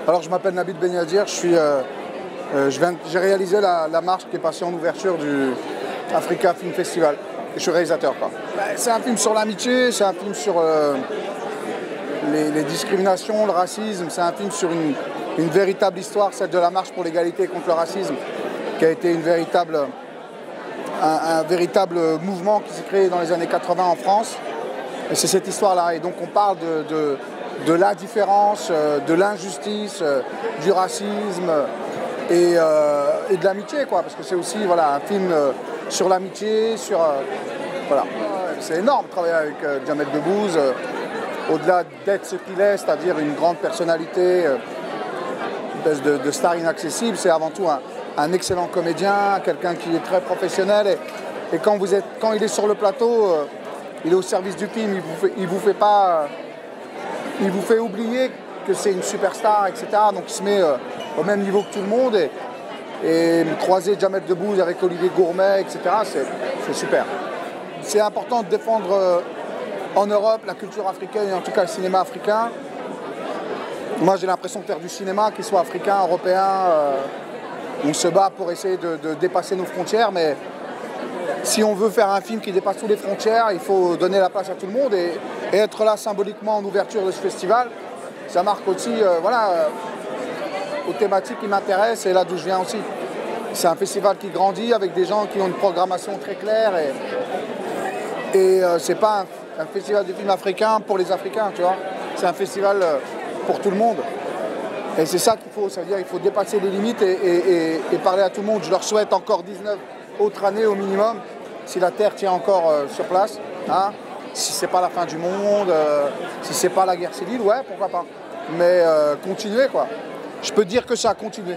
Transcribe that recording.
Alors je m'appelle Nabil Benyadir, j'ai réalisé la marche qui est passée en ouverture du Africa Film Festival. Et je suis réalisateur. C'est un film sur l'amitié, c'est un film sur les discriminations, le racisme, c'est un film sur une véritable histoire, celle de la marche pour l'égalité contre le racisme, qui a été un véritable mouvement qui s'est créé dans les années 80 en France. Et c'est cette histoire-là. Et donc on parle de la différence, de l'injustice, du racisme et de l'amitié, quoi. Parce que c'est aussi un film sur l'amitié, voilà. C'est énorme de travailler avec Jamel Debbouze, au-delà d'être ce qu'il est, c'est-à-dire une grande personnalité, une espèce de star inaccessible, c'est avant tout un excellent comédien, quelqu'un qui est très professionnel. Et quand il est sur le plateau, il est au service du film, il vous fait oublier que c'est une superstar, etc. Donc il se met au même niveau que tout le monde. Et croiser Jamel Debbouze avec Olivier Gourmet, etc., c'est super. C'est important de défendre en Europe la culture africaine et en tout cas le cinéma africain. Moi j'ai l'impression de faire du cinéma, qu'il soit africain, européen. On se bat pour essayer de dépasser nos frontières, mais si on veut faire un film qui dépasse toutes les frontières, il faut donner la place à tout le monde et être là symboliquement en ouverture de ce festival. Ça marque aussi aux thématiques qui m'intéressent et là d'où je viens aussi. C'est un festival qui grandit avec des gens qui ont une programmation très claire et c'est pas un festival de films africains pour les Africains, tu vois. C'est un festival pour tout le monde. Et c'est ça qu'il faut, ça veut dire qu'il faut dépasser les limites et parler à tout le monde. Je leur souhaite encore 19 autres années au minimum, si la Terre tient encore sur place, hein, si c'est pas la fin du monde, si c'est pas la guerre civile, ouais, pourquoi pas. Mais continuez, quoi. Je peux dire que ça a continué.